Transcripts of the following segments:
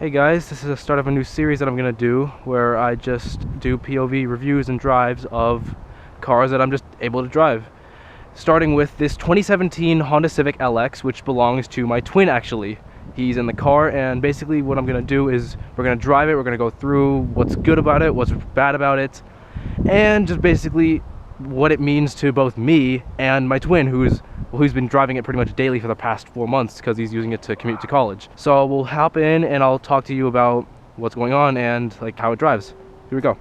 Hey guys, this is the start of a new series that I'm gonna do where I just do POV reviews and drives of cars that I'm just able to drive. Starting with this 2017 Honda Civic LX, which belongs to my twin actually. He's in the car, and basically what I'm gonna do is we're gonna drive it, we're gonna go through what's good about it, what's bad about it, and just basically what it means to both me and my twin, who's been driving it pretty much daily for the past 4 months because he's using it to commute to college. So we'll hop in and I'll talk to you about what's going on and like how it drives. Here we go.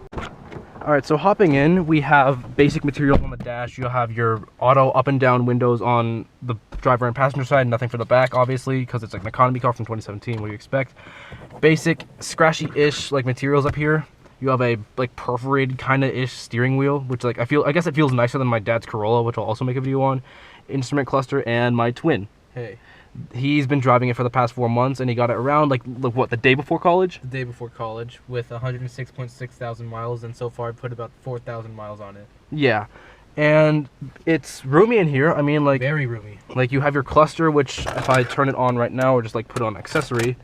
Alright, so hopping in, we have basic materials on the dash. You'll have your auto up and down windows on the driver and passenger side, nothing for the back obviously because it's like an economy car from 2017. What do you expect? Basic scratchy-ish like materials up here. You have a like perforated kind of ish steering wheel, which like I guess it feels nicer than my dad's Corolla, which I'll also make a video on. Instrument cluster, and my twin. Hey. He's been driving it for the past 4 months, and he got it around like what, the day before college? The day before college with 106.6 thousand miles, and so far I put about 4,000 miles on it. Yeah. And it's roomy in here. I mean, like, very roomy. Like, you have your cluster, which if I turn it on right now or just like put on accessory,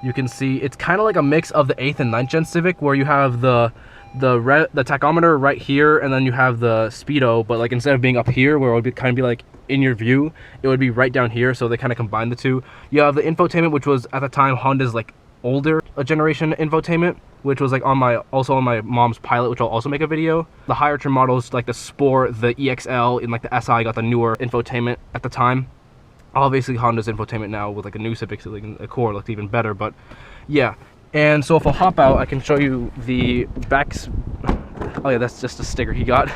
you can see it's kind of like a mix of the 8th and 9th gen Civic, where you have the tachometer right here, and then you have the speedo, but like instead of being up here where it would be kind of be like in your view, it would be right down here, so they kind of combine the two. You have the infotainment, which was at the time Honda's like older generation infotainment, which was like also on my mom's Pilot, which I'll also make a video. The higher trim models like the Sport, the EXL, and like the SI got the newer infotainment at the time. Obviously Honda's infotainment now with like a new Civic, so like a Core looks even better, but yeah. And so if I'll hop out, I can show you the backs. Oh yeah, that's just a sticker he got.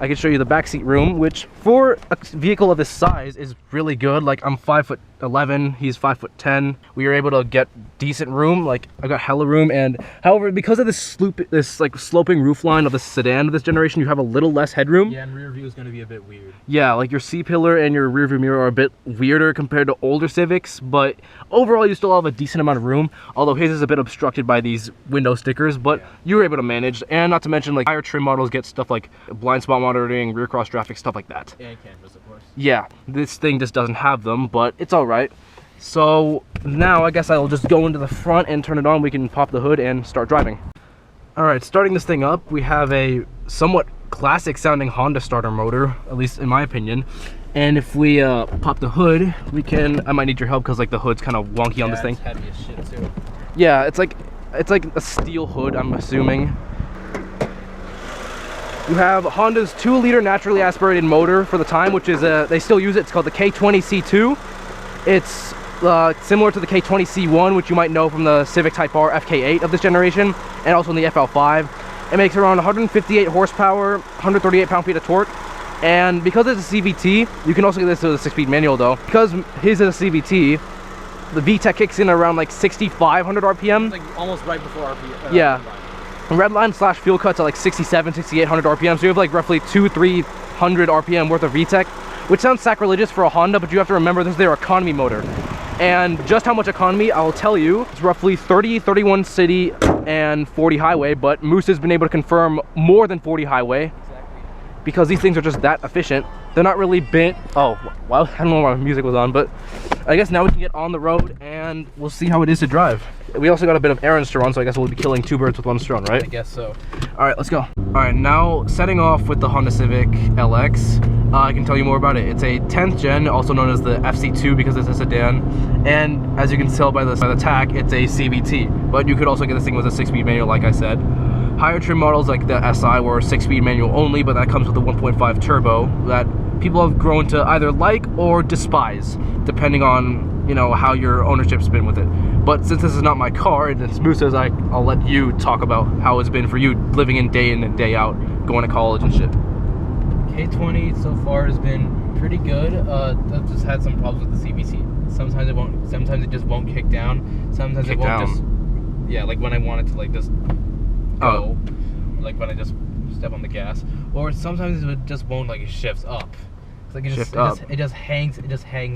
I can show you the backseat room, which for a vehicle of this size is really good. Like, I'm 5'11", he's 5'10". We were able to get decent room. Like, I got hella room, and however, because of this like sloping roofline of the sedan of this generation, you have a little less headroom. Yeah, and rear view is going to be a bit weird. Yeah, like your C-pillar and your rear view mirror are a bit weirder compared to older Civics, but overall you still have a decent amount of room, although his is a bit obstructed by these window stickers, but yeah, you were able to manage. And not to mention, like, higher trim models get stuff like blind spot monitoring, rear cross traffic, stuff like that. And cameras, of course. Yeah, this thing just doesn't have them, but it's all right. So now I guess I'll just go into the front and turn it on. We can pop the hood and start driving. All right, starting this thing up, we have a somewhat classic sounding Honda starter motor, at least in my opinion. And if we pop the hood, we can, I might need your help because like the hood's kind of wonky on this thing. It's heavy as shit too. Yeah, it's like a steel hood, I'm assuming. You have Honda's 2-liter naturally aspirated motor for the time, which is they still use it. It's called the K20C2. It's similar to the K20C1, which you might know from the Civic Type R FK8 of this generation, and also in the FL5. It makes around 158 horsepower, 138 pound-feet of torque. And because it's a CVT, you can also get this with a 6-speed manual though. Because his is a CVT, the VTEC kicks in around like 6,500 RPM. Like almost right before RPM. Yeah. Redline / fuel cuts at like 6,700, 6,800 RPM. So you have like roughly 200-300 RPM worth of VTEC, which sounds sacrilegious for a Honda, but you have to remember this is their economy motor. And just how much economy, I'll tell you, it's roughly 31 city and 40 highway, but Moose has been able to confirm more than 40 highway. Because these things are just that efficient. They're not really bent. Oh, well, I don't know why my music was on, but I guess now we can get on the road and we'll see how it is to drive. We also got a bit of errands to run, so I guess we'll be killing 2 birds with 1 stone, right? I guess so. All right, let's go. All right, now setting off with the Honda Civic LX, I can tell you more about it. It's a 10th gen, also known as the FC2 because it's a sedan. And as you can tell by the tach, it's a CVT. But you could also get this thing with a 6-speed manual, like I said. Higher trim models like the SI were 6-speed manual only, but that comes with a 1.5 turbo that people have grown to either like or despise, depending on, you know, how your ownership's been with it. But since this is not my car and it's Moose's, I'll let you talk about how it's been for you living in and day out, going to college and shit. K20 so far has been pretty good. I've just had some problems with the CVT. Sometimes it just won't kick down. Sometimes it won't just, yeah, like when I want it to like just go, like when I just step on the gas, or sometimes it just won't, like it shifts up. It's like it just hangs in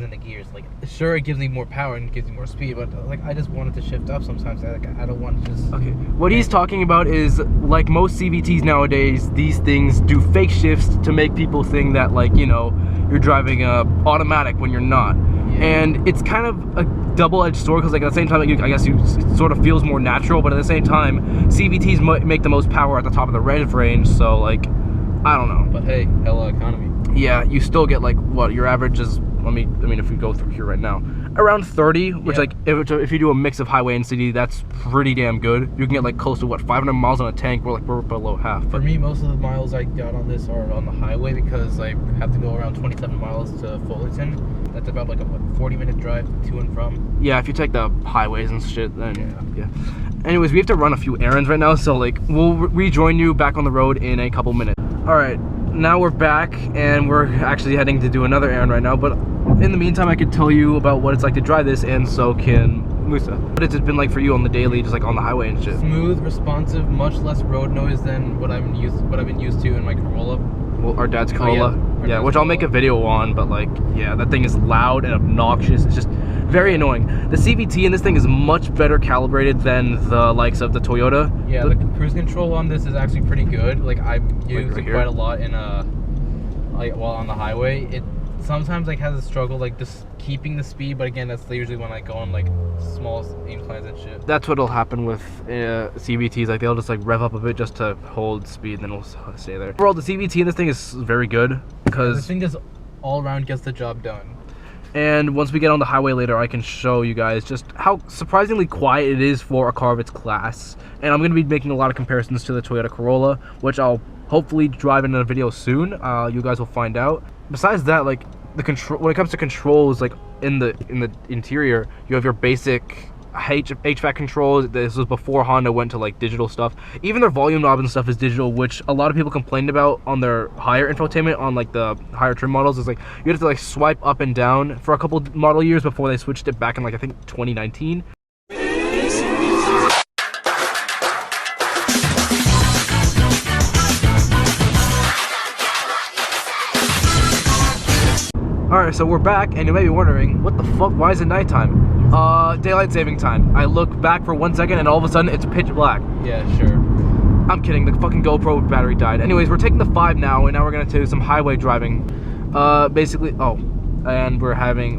the gears. Like, sure, it gives me more power and gives me more speed, but like I just want it to shift up sometimes. I don't want to just. Okay, what he's talking about is like most CVTs nowadays, these things do fake shifts to make people think that, like, you know, you're driving a automatic when you're not. Yeah. And it's kind of double-edged sword, because like at the same time, like, I guess it sort of feels more natural, but at the same time, CVTs make the most power at the top of the rev range, so like, I don't know. But hey, hella economy. Yeah, you still get like, what, your average is, I mean, if we go through here right now, around 30, which like, if you do a mix of highway and city, that's pretty damn good. You can get like close to, what, 500 miles on a tank, we're below half. For me, most of the miles I got on this are on the highway, because I have to go around 27 miles to Fullerton. That's about like a, what, 40-minute drive to and from. Yeah, if you take the highways and shit, then yeah. Anyways, we have to run a few errands right now, so like, we'll rejoin you back on the road in a couple minutes. All right, now we're back, and we're actually heading to do another errand right now, but in the meantime, I could tell you about what it's like to drive this, and so can Musa. What has it been like for you on the daily, just like on the highway and shit? Smooth, responsive, much less road noise than what I've been used to in my Corolla. Well, our dad's Corolla. Yeah, which I'll make a video on, but like, yeah, that thing is loud and obnoxious. It's just very annoying. The CVT in this thing is much better calibrated than the likes of the Toyota. Yeah, the cruise control on this is actually pretty good. Like, I've used it quite a lot in while on the highway. It sometimes like has a struggle like just keeping the speed, but again, that's usually when I go on like small inclines and shit. That's what'll happen with CVTs. Like, they'll just like rev up a bit just to hold speed, and then we'll stay there. Overall, the CVT in this thing is very good, because this thing just all around gets the job done. And once we get on the highway later, I can show you guys just how surprisingly quiet it is for a car of its class. And I'm going to be making a lot of comparisons to the Toyota Corolla, which I'll hopefully drive in a video soon. You guys will find out. Besides that, like, the control, when it comes to controls, like in the interior, you have your basic HVAC controls. This was before Honda went to like digital stuff. Even their volume knob and stuff is digital, which a lot of people complained about on their higher infotainment on like the higher trim models. Is like you have to like swipe up and down for a couple model years before they switched it back in like I think 2019. Alright, so we're back, and you may be wondering, what the fuck, why is it nighttime? Daylight saving time. I look back for 1 second, and all of a sudden, it's pitch black. Yeah, sure. I'm kidding, the fucking GoPro battery died. Anyways, we're taking the 5 now, and now we're gonna do some highway driving. Basically, and we're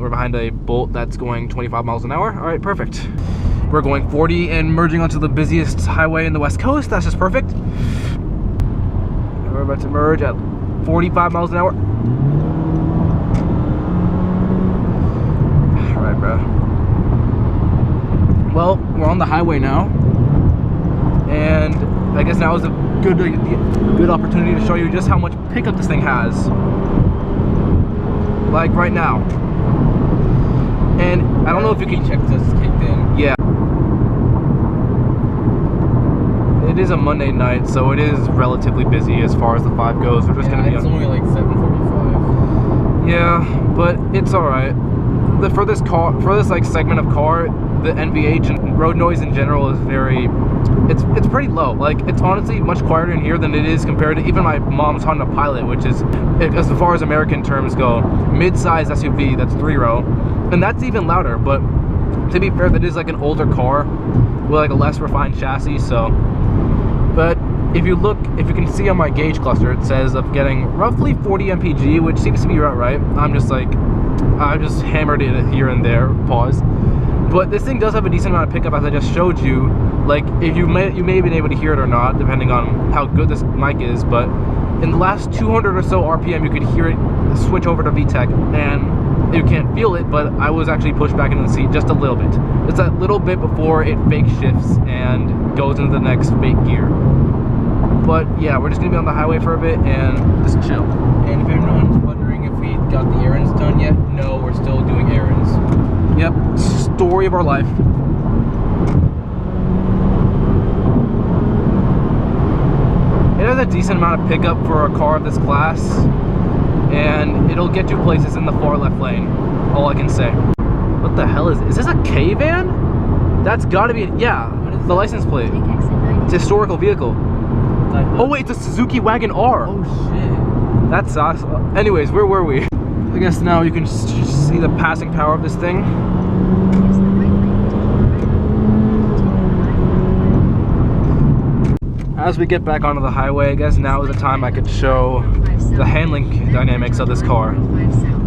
behind a Bolt that's going 25 miles an hour. Alright, perfect. We're going 40 and merging onto the busiest highway in the West Coast. That's just perfect. We're about to merge at 45 miles an hour. Alright, bro. Well, we're on the highway now, and I guess now is a good opportunity to show you just how much pickup this thing has. Like right now. And I don't know if you can check this kicked in. Yeah. It is a Monday night, so it is relatively busy as far as the 5 goes. We're just gonna be it's only like 7:45. Yeah, but it's alright. For this like segment of car, the NVH and road noise in general is it's pretty low. Like, it's honestly much quieter in here than it is compared to even my mom's Honda Pilot, which is, as far as American terms go, mid-size SUV that's 3-row, and that's even louder. But to be fair, that is like an older car with like a less refined chassis. So, but if you can see on my gauge cluster, it says I'm getting roughly 40 mpg, which seems to be right. I just hammered it here and there, pause. But this thing does have a decent amount of pickup, as I just showed you. Like, if you may have been able to hear it or not, depending on how good this mic is, but in the last 200 or so RPM, you could hear it switch over to VTEC, and you can't feel it, but I was actually pushed back into the seat just a little bit. It's that little bit before it fake shifts and goes into the next fake gear. But yeah, we're just gonna be on the highway for a bit and just chill. And if anyone's wondering if we got the errands done yet, no, we're still doing errands. Yep, story of our life. It has a decent amount of pickup for a car of this class, and it'll get you places in the far left lane. All I can say. What the hell is this a K-van? That's gotta be, yeah, the license plate. It's a historical vehicle. Oh wait, it's a Suzuki Wagon R. Oh shit. That's awesome. Anyways, where were we? I guess now you can see the passing power of this thing. As we get back onto the highway, I guess now is the time I could show the handling dynamics of this car.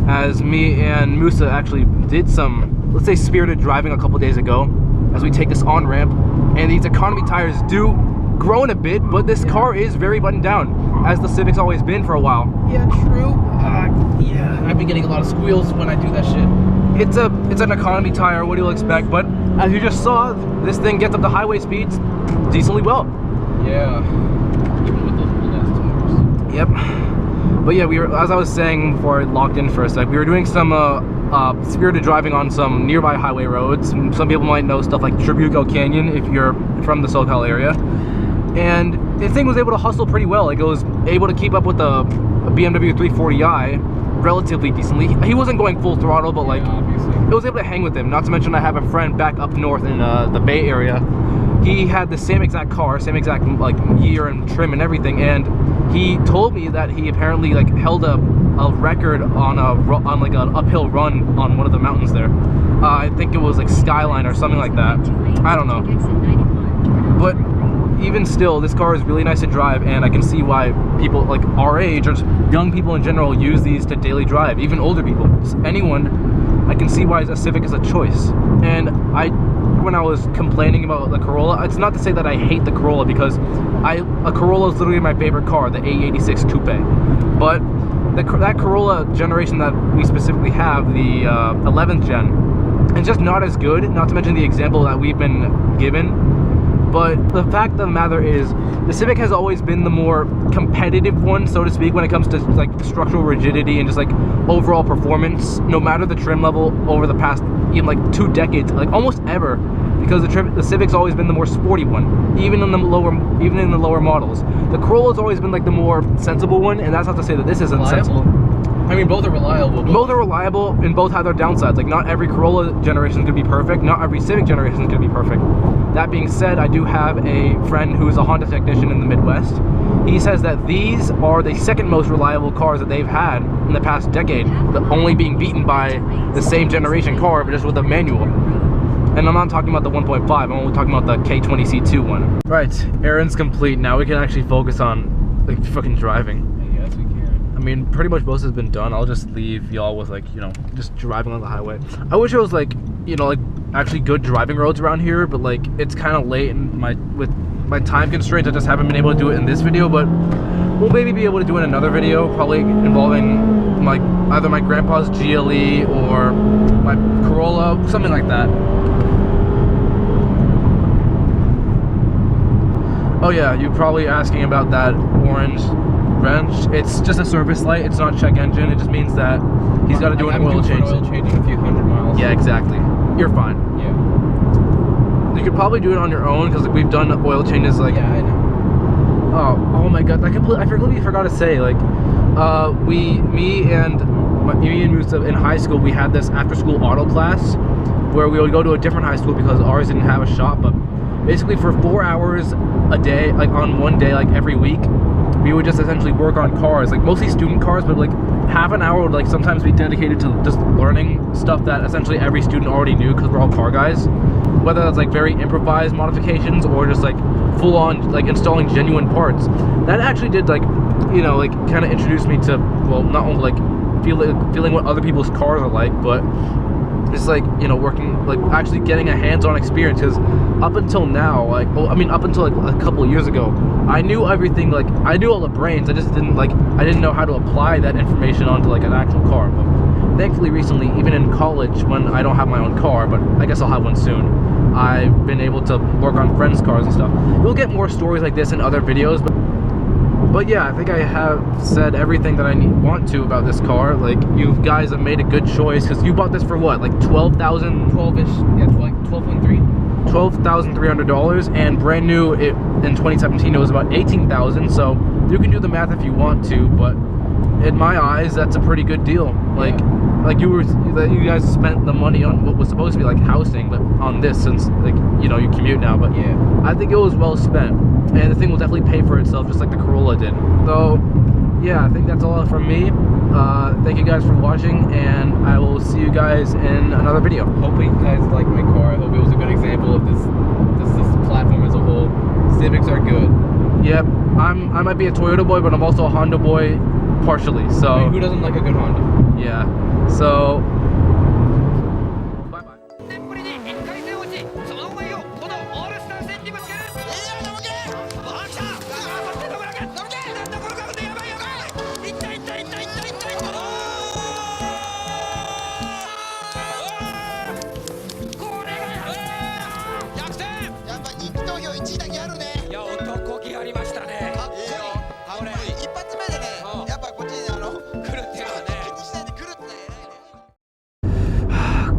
As me and Musa actually did some let's say, spirited driving a couple days ago as we take this on-ramp, and these economy tires do grown a bit, but this car is very buttoned down, as the Civic's always been for a while. Yeah, true. Yeah, I've been getting a lot of squeals when I do that shit. It's an economy tire, what do you expect? But as you just saw, this thing gets up to highway speeds decently well. Yeah, even with those old ass tires. Yep. But yeah, we were, as I was saying before I locked in for a sec, we were doing some spirited driving on some nearby highway roads. Some people might know stuff like Tribuco Canyon if you're from the SoCal area. And the thing was able to hustle pretty well. Like, it was able to keep up with a BMW 340i relatively decently. He wasn't going full throttle, but like, it was able to hang with him. Not to mention, I have a friend back up north in the Bay Area. He had the same exact car, same exact like year and trim and everything, and he told me that he apparently like held a record on like an uphill run on one of the mountains there. I think it was like Skyline or something like that. I don't know. But even still, this car is really nice to drive, and I can see why people like our age, or just young people in general, use these to daily drive. Even older people, just anyone, I can see why a Civic is a choice. And when I was complaining about the Corolla, it's not to say that I hate the Corolla, because a Corolla is literally my favorite car, the A86 Coupe. But that Corolla generation that we specifically have, the 11th gen, it's just not as good. Not to mention the example that we've been given. But the fact of the matter is, the Civic has always been the more competitive one, so to speak, when it comes to like structural rigidity and just like overall performance, no matter the trim level over the past even like 2 decades, like almost ever, because the Civic's always been the more sporty one, even in the lower models. The Corolla's always been like the more sensible one, and that's not to say that this isn't sensible. I mean, both are reliable. Both are reliable, and both have their downsides. Like, not every Corolla generation is going to be perfect. Not every Civic generation is going to be perfect. That being said, I do have a friend who is a Honda technician in the Midwest. He says that these are the second most reliable cars that they've had in the past decade, only being beaten by the same generation car, but just with a manual. And I'm not talking about the 1.5, I'm only talking about the K20C2 one. Right, errand's complete. Now we can actually focus on, like, fucking driving. Yes, we can. I mean, pretty much most has been done. I'll just leave y'all with, like, you know, just driving on the highway. I wish it was, like, you know, like, actually good driving roads around here, but, like, it's kind of late, and with my time constraints, I just haven't been able to do it in this video, but we'll maybe be able to do it in another video, probably involving, like, either my grandpa's GLE or my Corolla, something like that. Oh yeah, you're probably asking about that orange wrench. It's just a service light, it's not check engine. It just means that he's got to do an oil change. Oil changing a few hundred miles. Yeah, exactly. You're fine. Yeah. You could probably do it on your own, because like, we've done oil changes like... Yeah, I know. Oh my god, I completely forgot to say, like, me and Musa in high school, we had this after-school auto class where we would go to a different high school because ours didn't have a shop, but basically for 4 hours a day, like on one day, like every week, we would just essentially work on cars, like mostly student cars, but like half an hour would like sometimes be dedicated to just learning stuff that essentially every student already knew, because we're all car guys. Whether that's like very improvised modifications or just like full on like installing genuine parts. That actually did, like, you know, like kind of introduce me to, well, not only like feeling what other people's cars are like, but just like, you know, working, like actually getting a hands-on experience. Because up until now, like, well, I mean, up until like a couple of years ago, I knew everything, like I knew all the brains, I just didn't know how to apply that information onto like an actual car. But thankfully recently, even in college, when I don't have my own car, but I guess I'll have one soon, I've been able to work on friends' cars and stuff. We'll get more stories like this in other videos, but yeah, I think I have said everything that I want to about this car. Like, you guys have made a good choice, because you bought this for what, like 12,000? 12-ish, yeah, like 12.3. $12,300, and brand new in 2017 it was about 18,000. So you can do the math if you want to, but in my eyes, that's a pretty good deal. Like, yeah. Like you guys spent the money on what was supposed to be like housing, but on this, since like, you know, you commute now. But yeah, I think it was well spent, and the thing will definitely pay for itself, just like the Corolla did. So yeah, I think that's all from me. Thank you guys for watching, and I will see you guys in another video. Hopefully you guys like my car. I hope it was a good example of this platform as a whole. Civics are good. Yep, I might be a Toyota boy, but I'm also a Honda boy partially. So I mean, who doesn't like a good Honda? Yeah. So bye bye.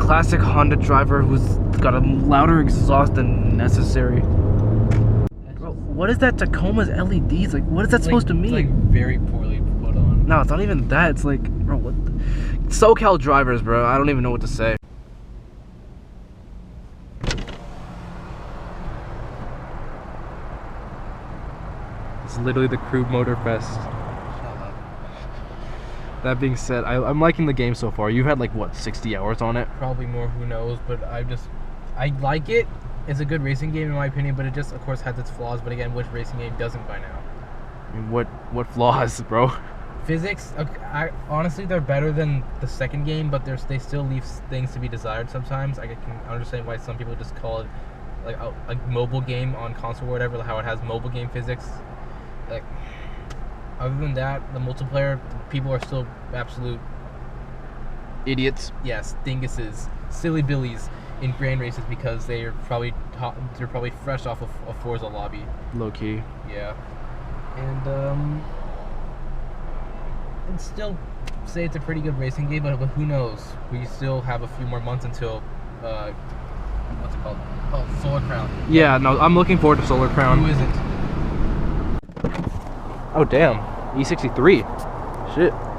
classic Honda driver who's got a louder exhaust than necessary. Bro, what is that Tacoma's LEDs? Like, what is that supposed to mean? It's like very poorly put on. No, it's not even that. It's like, bro, what the... SoCal drivers, bro. I don't even know what to say. It's literally the Crew Motor Fest. Shut up. That being said, I'm liking the game so far. You've had like, what, 60 hours on it? Probably more, who knows, but I like it. It's a good racing game in my opinion, but it just, of course, has its flaws. But again, which racing game doesn't by now? I mean, what flaws, bro? Physics, honestly, they're better than the second game, but they still leave things to be desired sometimes. I can understand why some people just call it like a mobile game on console or whatever, like how it has mobile game physics. Like, other than that, the multiplayer, people are still absolute Idiots. yes, dinguses, silly billies in grand races because they're probably fresh off of a Forza lobby. Low key. Yeah, and I'd still say it's a pretty good racing game, but who knows? We still have a few more months until what's it called? Oh, Solar Crown. Yeah, no, I'm looking forward to Solar Crown. Who isn't? Oh damn, E63. Shit.